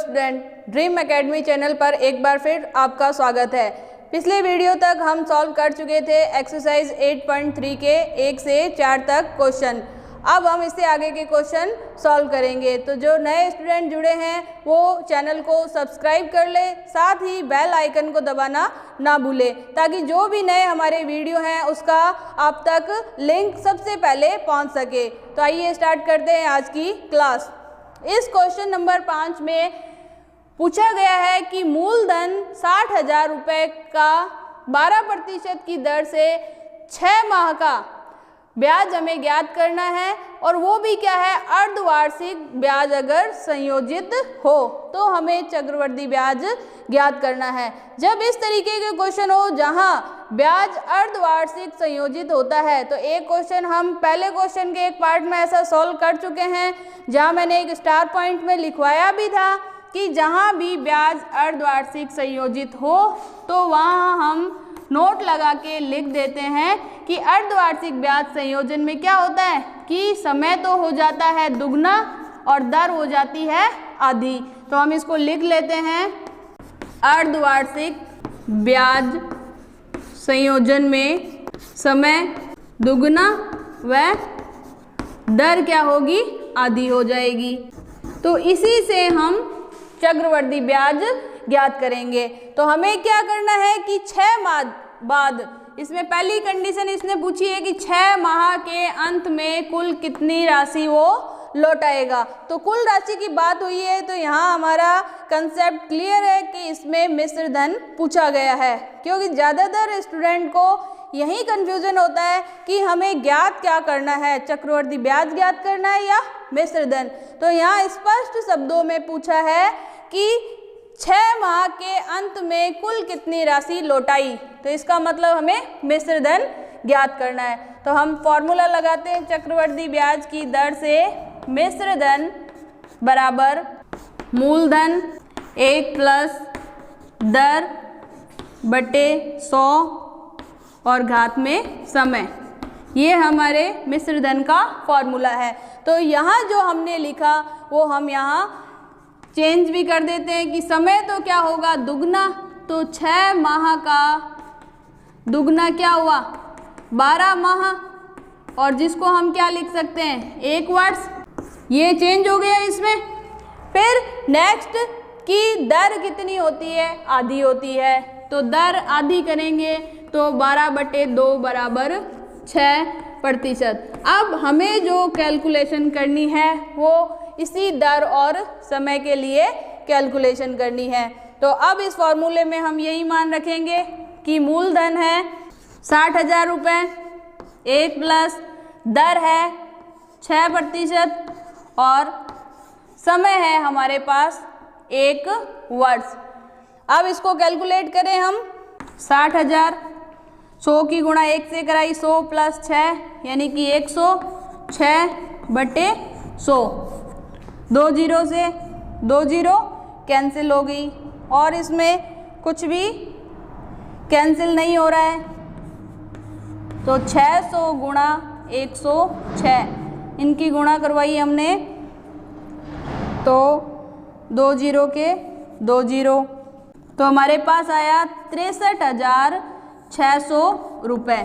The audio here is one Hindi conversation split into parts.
स्टूडेंट, ड्रीम एकेडमी चैनल पर एक बार फिर आपका स्वागत है। पिछले वीडियो तक हम सॉल्व कर चुके थे एक्सरसाइज 8.3 के 1 से 4 तक क्वेश्चन। अब हम इससे आगे के क्वेश्चन सॉल्व करेंगे। तो जो नए स्टूडेंट जुड़े हैं वो चैनल को सब्सक्राइब कर ले, साथ ही बेल आइकन को दबाना ना भूले, ताकि जो भी नए हमारे वीडियो हैं उसका आप तक लिंक सबसे पहले पहुंच सके। तो आइए स्टार्ट करते हैं आज की क्लास। इस क्वेश्चन नंबर 5 में पूछा गया है कि मूलधन 60,000 रुपये का 12% की दर से 6 माह का ब्याज हमें ज्ञात करना है, और वो भी क्या है, अर्धवार्षिक ब्याज अगर संयोजित हो तो हमें चक्रवृद्धि ब्याज ज्ञात करना है। जब इस तरीके के क्वेश्चन हो जहां ब्याज अर्धवार्षिक संयोजित होता है, तो एक क्वेश्चन हम पहले क्वेश्चन के एक पार्ट में ऐसा सॉल्व कर चुके हैं, जहां मैंने एक स्टार पॉइंट में लिखवाया भी था कि जहां भी ब्याज अर्धवार्षिक संयोजित हो तो वहां हम नोट लगा के लिख देते हैं कि अर्धवार्षिक ब्याज संयोजन में क्या होता है कि समय तो हो जाता है दुगना और दर हो जाती है आधी। तो हम इसको लिख लेते हैं, अर्धवार्षिक ब्याज संयोजन में समय दुगना व दर क्या होगी, आधी हो जाएगी। तो इसी से हम चक्रवृद्धि ब्याज ज्ञात करेंगे। तो हमें क्या करना है कि 6 माह बाद, इसमें पहली कंडीशन इसने पूछी है कि 6 माह के अंत में कुल कितनी राशि वो लौटाएगा। तो कुल राशि की बात हुई है, तो यहाँ हमारा कंसेप्ट क्लियर है कि इसमें मिश्र धन पूछा गया है, क्योंकि ज़्यादातर स्टूडेंट को यही कन्फ्यूजन होता है कि हमें ज्ञात क्या करना है, चक्रवृद्धि ब्याज ज्ञात करना है या मिश्र धन। तो यहाँ स्पष्ट शब्दों में पूछा है कि 6 माह के अंत में कुल कितनी राशि लौटाई, तो इसका मतलब हमें मिश्र धन ज्ञात करना है। तो हम फॉर्मूला लगाते हैं, चक्रवृद्धि ब्याज की दर से मिश्र धन बराबर मूलधन 1 प्लस दर बटे 100 और घात में समय, ये हमारे मिश्र धन का फॉर्मूला है। तो यहाँ जो हमने लिखा वो हम यहाँ चेंज भी कर देते हैं कि समय तो क्या होगा, दुगना, तो 6 माह का दुगना क्या हुआ, 12 माह, और जिसको हम क्या लिख सकते हैं, 1 वर्ष। ये चेंज हो गया इसमें। फिर नेक्स्ट की दर कितनी होती है, आधी होती है, तो दर आधी करेंगे तो 12/2 बराबर 6%। अब हमें जो कैलकुलेशन करनी है वो इसी दर और समय के लिए कैलकुलेशन करनी है। तो अब इस फॉर्मूले में हम यही मान रखेंगे कि मूलधन है 60,000 रुपये, 1 प्लस दर है 6% और समय है हमारे पास 1 वर्ष। अब इसको कैलकुलेट करें हम, 60,000 100 की गुणा 1 से कराई, 100 प्लस 6 यानी कि 100, 6/100, 2 जीरो से 2 जीरो कैंसिल हो गई, और इसमें कुछ भी कैंसिल नहीं हो रहा है, तो 600 गुणा 106, इनकी गुणा करवाई हमने, तो 2 जीरो के 2 जीरो, तो हमारे पास आया 63,600 रुपये,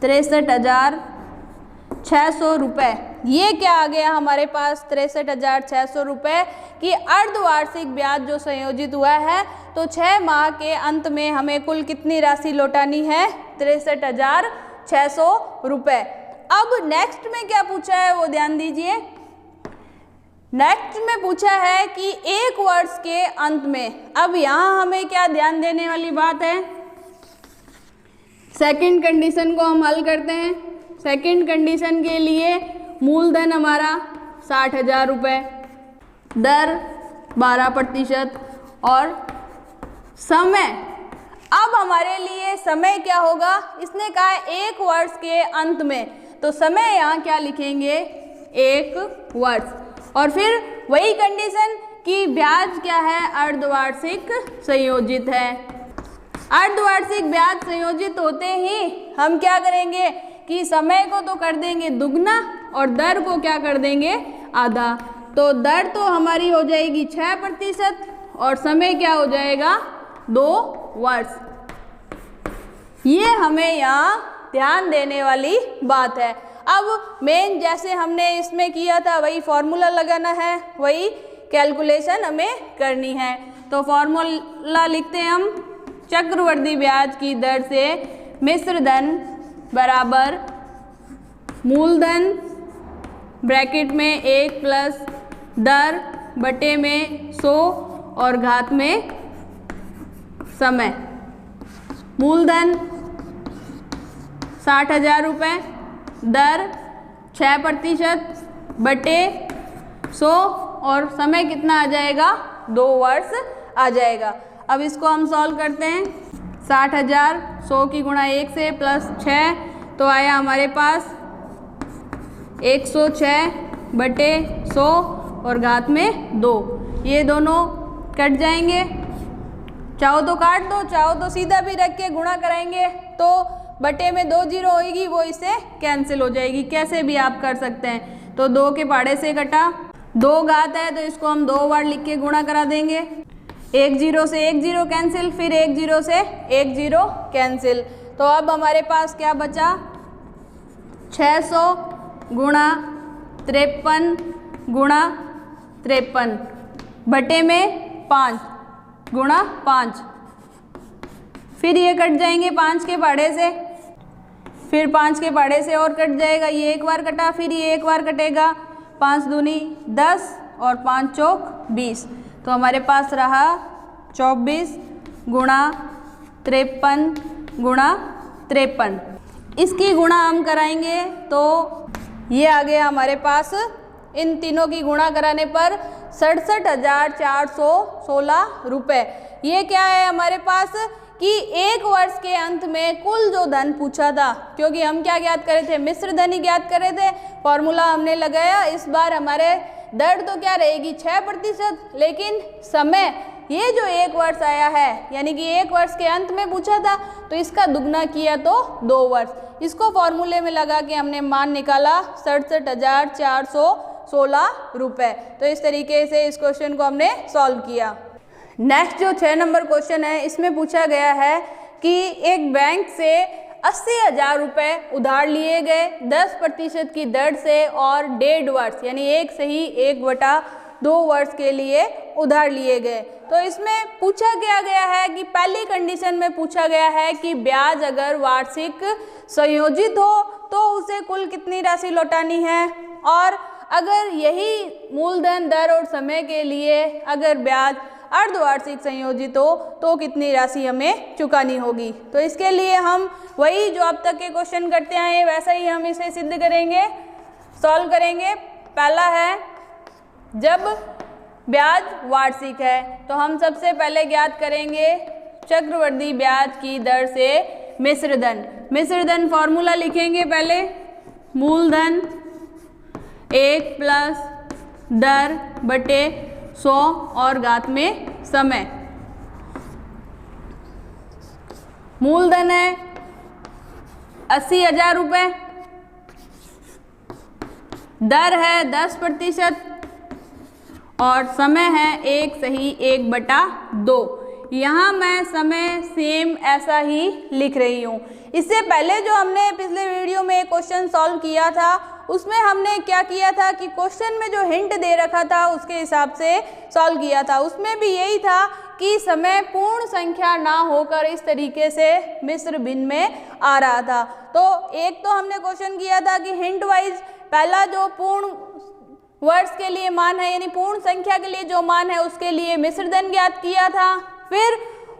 63,600 रुपये। ये क्या आ गया हमारे पास, 63,600 रुपये की अर्धवार्षिक ब्याज जो संयोजित हुआ है। तो 6 माह के अंत में हमें कुल कितनी राशि लौटानी है, 63,600 रुपये। अब नेक्स्ट में क्या पूछा है वो ध्यान दीजिए। नेक्स्ट में पूछा है कि 1 वर्ष के अंत में, अब यहाँ हमें क्या ध्यान देने वाली बात है, सेकंड कंडीशन को हम हल करते हैं। सेकंड कंडीशन के लिए मूलधन हमारा 60,000 रुपये, दर 12% और समय, अब हमारे लिए समय क्या होगा, इसने कहा है 1 वर्ष के अंत में, तो समय यहाँ क्या लिखेंगे, 1 वर्ष। और फिर वही कंडीशन कि ब्याज क्या है, अर्धवार्षिक संयोजित है। अर्धवार्षिक ब्याज संयोजित होते ही हम क्या करेंगे कि समय को तो कर देंगे दुगना और दर को क्या कर देंगे, आधा। तो दर तो हमारी हो जाएगी 6% और समय क्या हो जाएगा 2 वर्ष। ये हमें यहाँ ध्यान देने वाली बात है। अब मेन जैसे हमने इसमें किया था वही फॉर्मूला लगाना है, वही कैलकुलेशन हमें करनी है। तो फॉर्मूला लिखते हैं हम, चक्रवृद्धि ब्याज की दर से मिश्र धन बराबर मूलधन ब्रैकेट में 1 प्लस दर बटे में 100 और घात में समय। मूलधन 60,000 रुपये, दर 6% बटे 100 और समय कितना आ जाएगा 2 वर्ष आ जाएगा। अब इसको हम सॉल्व करते हैं। 60,000 100 की गुणा 1 से प्लस 6 तो आया हमारे पास 106 बटे 100 और घात में 2। ये दोनों कट जाएंगे, चाहो तो काट दो, चाहो तो सीधा भी रख के गुणा कराएंगे तो बटे में 2 जीरो होगी, वो इससे कैंसिल हो जाएगी। कैसे भी आप कर सकते हैं। तो 2 के पहाड़े से कटा, 2 घात है तो इसको हम 2 बार लिख के गुणा करा देंगे। 1 जीरो से 1 जीरो कैंसिल, फिर 1 जीरो से 1 जीरो कैंसिल। तो अब हमारे पास क्या बचा 600 गुणा 53 गुणा 53 बटे में 5 गुणा 5। फिर ये कट जाएंगे 5 के पहाड़े से, फिर 5 के पहाड़े से और कट जाएगा। ये एक बार कटा, फिर ये एक बार कटेगा। 5 दूनी 10 और 5 चौक 20। तो हमारे पास रहा 24 गुणा 53 गुणा 53। इसकी गुणा हम कराएंगे तो ये आ गया हमारे पास, इन तीनों की गुणा कराने पर 67,416 रुपये। ये क्या है हमारे पास कि 1 वर्ष के अंत में कुल जो धन पूछा था, क्योंकि हम क्या ज्ञात करे थे, मिश्र धन ही ज्ञात करे थे, फॉर्मूला हमने लगाया। इस बार हमारे दर तो क्या रहेगी 6%, लेकिन समय ये जो 1 वर्ष आया है यानी कि 1 वर्ष के अंत में पूछा था तो इसका दुगना किया तो 2 वर्ष। इसको फॉर्मूले में लगा के हमने मान निकाला 67,416 रुपये। तो इस तरीके से इस क्वेश्चन को हमने सॉल्व किया। नेक्स्ट जो 6 नंबर क्वेश्चन है, इसमें पूछा गया है कि एक बैंक से 80,000 रुपये उधार लिए गए 10% की दर से और 1.5 वर्ष यानी 1 से ही 1/2 वर्ष के लिए उधार लिए गए। तो इसमें पूछा गया है कि पहली कंडीशन में पूछा गया है कि ब्याज अगर वार्षिक संयोजित हो तो उसे कुल कितनी राशि लौटानी है, और अगर यही मूलधन दर और समय के लिए अगर ब्याज अर्धवार्षिक संयोजित हो तो कितनी राशि हमें चुकानी होगी। तो इसके लिए हम वही जो अब तक के क्वेश्चन करते आए हैं वैसा ही हम इसे सिद्ध करेंगे, सॉल्व करेंगे। पहला है जब ब्याज वार्षिक है तो हम सबसे पहले ज्ञात करेंगे चक्रवृद्धि ब्याज की दर से मिश्र धन। मिश्र धन फॉर्मूला लिखेंगे पहले, मूलधन 1 प्लस दर बटे 100 और घात में समय। मूलधन है 80,000 रुपये, दर है 10% और समय है 1 सही 1/2। यहाँ मैं समय सेम ऐसा ही लिख रही हूँ। इससे पहले जो हमने पिछले वीडियो में क्वेश्चन सॉल्व किया था उसमें हमने क्या किया था कि क्वेश्चन में जो हिंट दे रखा था उसके हिसाब से सॉल्व किया था। उसमें भी यही था कि समय पूर्ण संख्या ना होकर इस तरीके से मिश्र भिन्न में आ रहा था। तो एक तो हमने क्वेश्चन किया था कि हिंट वाइज पहला जो पूर्ण वर्ष के लिए मान है यानी पूर्ण संख्या के लिए जो मान है उसके लिए मिश्र धन ज्ञात किया था। फिर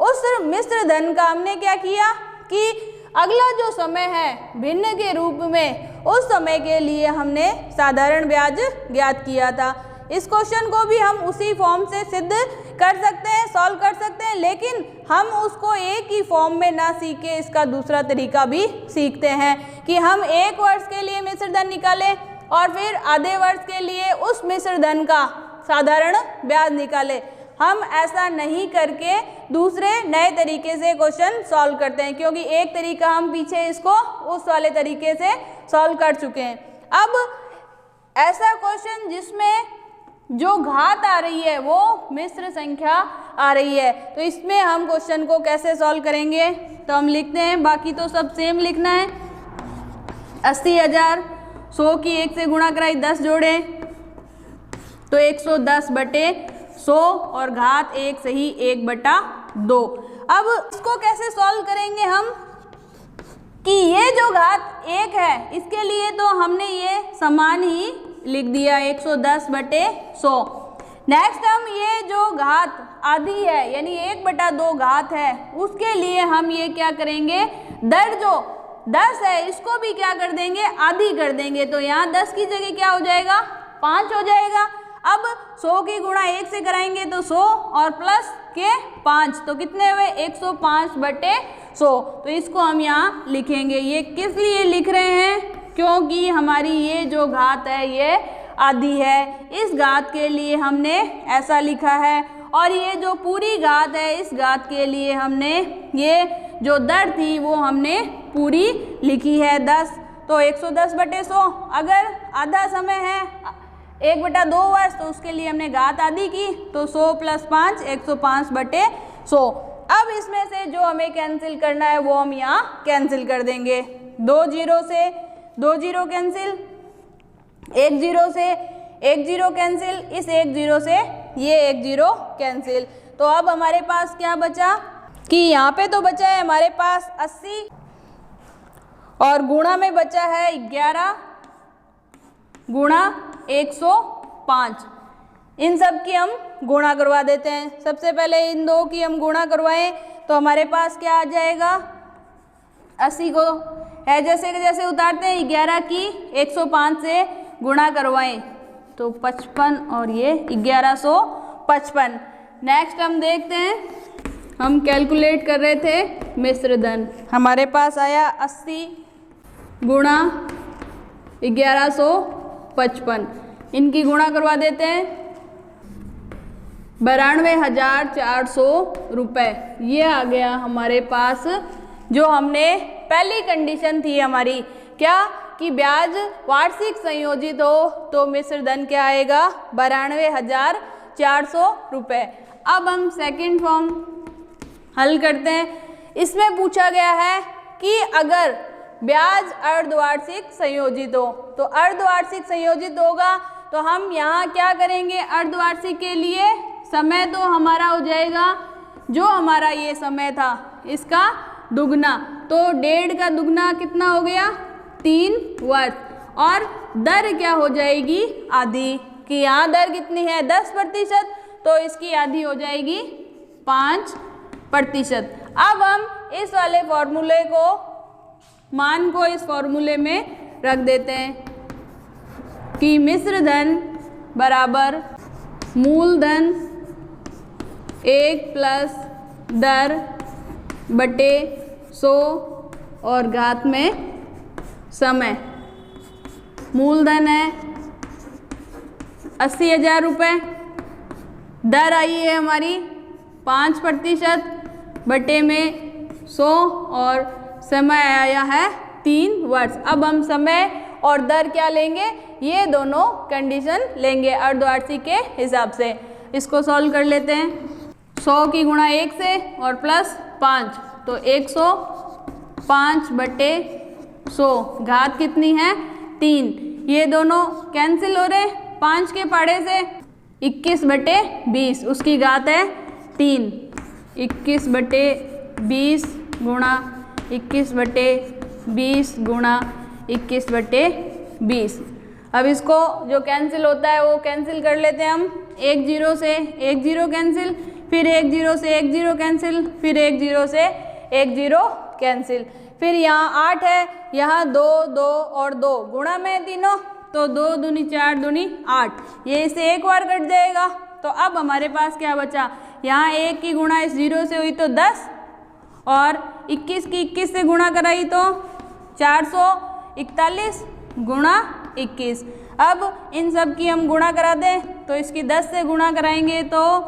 उस मिश्र धन का हमने क्या किया कि अगला जो समय है भिन्न के रूप में, उस समय के लिए हमने साधारण ब्याज ज्ञात किया था। इस क्वेश्चन को भी हम उसी फॉर्म से सिद्ध कर सकते हैं, सॉल्व कर सकते हैं, लेकिन हम उसको एक ही फॉर्म में ना सीखे इसका दूसरा तरीका भी सीखते हैं कि हम 1 वर्ष के लिए मिश्र धन निकालें और फिर आधे वर्ष के लिए उस मिश्र धन का साधारण ब्याज निकालें। हम ऐसा नहीं करके दूसरे नए तरीके से क्वेश्चन सॉल्व करते हैं, क्योंकि एक तरीका हम पीछे इसको उस वाले तरीके से सॉल्व कर चुके हैं। अब ऐसा क्वेश्चन जिसमें जो घात आ रही है वो मिश्र संख्या आ रही है। तो इसमें हम क्वेश्चन को कैसे सॉल्व करेंगे, तो हम लिखते हैं, बाकी तो सब सेम लिखना है। 80,000 100 की 1 से गुणा कराई 10 जोड़े तो 110/100 और घात 1 सही 1/2। अब इसको कैसे सॉल्व करेंगे हम कि ये जो घात 1 है इसके लिए तो हमने ये समान ही लिख दिया 110/100। नेक्स्ट हम ये जो घात आधी है यानी 1/2 घात है उसके लिए हम ये क्या करेंगे, दर जो 10 है इसको भी क्या कर देंगे, आधी कर देंगे। तो यहाँ 10 की जगह क्या हो जाएगा, 5 हो जाएगा। अब 100 की गुणा 1 से कराएंगे तो 100 और प्लस के 5 तो कितने हुए 105/100। तो इसको हम यहाँ लिखेंगे। ये किस लिए लिख रहे हैं, क्योंकि हमारी ये जो घात है ये आधी है, इस घात के लिए हमने ऐसा लिखा है। और ये जो पूरी घात है इस घात के लिए हमने ये जो दर थी वो हमने पूरी लिखी है 10। तो 110/100। अगर आधा समय है 1/2 वर्ष तो उसके लिए हमने घात आधी की तो 100 + 5 105/100। अब इसमें से जो हमें कैंसिल करना है वो हम यहाँ कैंसिल कर देंगे। 2 0 से 2 0 कैंसिल, 1 0 से 1 0 कैंसिल, इस 1 0 से ये 1 0 कैंसिल। तो अब हमारे पास क्या बचा कि यहाँ पे तो बचा है हमारे पास 80 और गुणा में बचा है 11 गुणा 105। इन सब की हम गुणा करवा देते हैं। सबसे पहले इन दो की हम गुणा करवाएं तो हमारे पास क्या आ जाएगा, 80 को है जैसे कि जैसे उतारते हैं 11 की 105 से गुणा करवाएं तो 55 और ये 1155। नेक्स्ट हम देखते हैं, हम कैलकुलेट कर रहे थे मिश्र धन, हमारे पास आया 80 गुणा 1155। इनकी गुणा करवा देते हैं 92,400 रुपये। ये आ गया हमारे पास जो हमने पहली कंडीशन थी हमारी, क्या कि ब्याज वार्षिक संयोजित हो तो मिश्र धन क्या आएगा, 92,400 रुपये। अब हम सेकंड फॉर्म हल करते हैं। इसमें पूछा गया है कि अगर ब्याज अर्धवार्षिक संयोजित हो, तो अर्धवार्षिक संयोजित होगा तो हम यहाँ क्या करेंगे, अर्धवार्षिक के लिए समय तो हमारा हो जाएगा, जो हमारा ये समय था इसका दुगना, तो 1.5 का दुगना कितना हो गया 3 वर्ष। और दर क्या हो जाएगी, आधी, कि यहाँ दर कितनी है 10%, तो इसकी आधी हो जाएगी 5%। अब हम इस वाले फॉर्मूले को, मान को इस फॉर्मूले में रख देते हैं कि मिश्र धन बराबर मूलधन 1 प्लस दर बटे 100 और घात में समय। मूलधन है 80,000 रुपये, दर आई है हमारी 5% बटे में 100 और समय आया है 3 वर्ष। अब हम समय और दर क्या लेंगे, ये दोनों कंडीशन लेंगे अर्धवार्षिक के हिसाब से। इसको सॉल्व कर लेते हैं। 100 की गुणा 1 से और प्लस 5 तो 105/100, घात कितनी है 3। ये दोनों कैंसिल हो रहे, 5 के पाड़े से 21/20, उसकी घात है 3। 21/20 गुणा 21/20 गुणा 21/20। अब इसको जो कैंसिल होता है वो कैंसिल कर लेते हैं हम। 1 0 से 1 0 कैंसिल, फिर 1 0 से 1 0 कैंसिल, फिर 1 0 से 1 0 कैंसिल। फिर यहाँ 8 है, यहाँ 2 2 और 2 गुणा में तीनों, तो 2 दूनी 4 दूनी 8, ये इसे एक बार कट जाएगा। तो अब हमारे पास क्या बचा, यहाँ 1 की गुणा इस 0 से हुई तो 10 और 21 की 21 से गुणा कराई तो 441 गुणा 21। अब इन सब की हम गुणा करा दें तो इसकी 10 से गुणा कराएंगे तो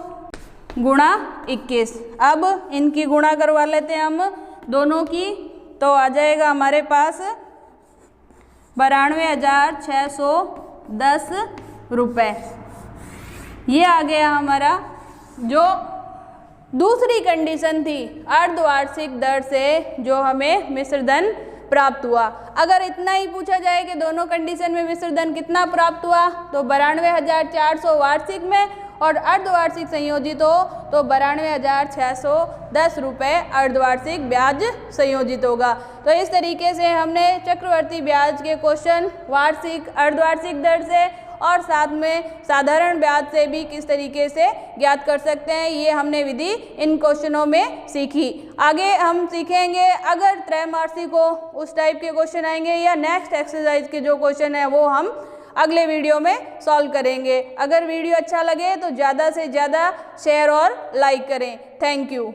गुणा 21। अब इनकी गुणा करवा लेते हैं हम दोनों की, तो आ जाएगा हमारे पास 92,610 रुपये। ये आ गया हमारा जो दूसरी कंडीशन थी अर्धवार्षिक दर से जो हमें मिश्र धन प्राप्त हुआ। अगर इतना ही पूछा जाए कि दोनों कंडीशन में मिश्र धन कितना प्राप्त हुआ तो 92,400 वार्षिक में और अर्धवार्षिक संयोजित हो तो 92,610 रुपये अर्धवार्षिक ब्याज संयोजित होगा। तो इस तरीके से हमने चक्रवर्ती ब्याज के क्वेश्चन वार्षिक अर्धवार्षिक दर से और साथ में साधारण ब्याज से भी किस तरीके से ज्ञात कर सकते हैं, ये हमने विधि इन क्वेश्चनों में सीखी। आगे हम सीखेंगे अगर त्रैमासिक हो उस टाइप के क्वेश्चन आएंगे या नेक्स्ट एक्सरसाइज के जो क्वेश्चन है वो हम अगले वीडियो में सॉल्व करेंगे। अगर वीडियो अच्छा लगे तो ज़्यादा से ज़्यादा शेयर और लाइक करें। Thank you.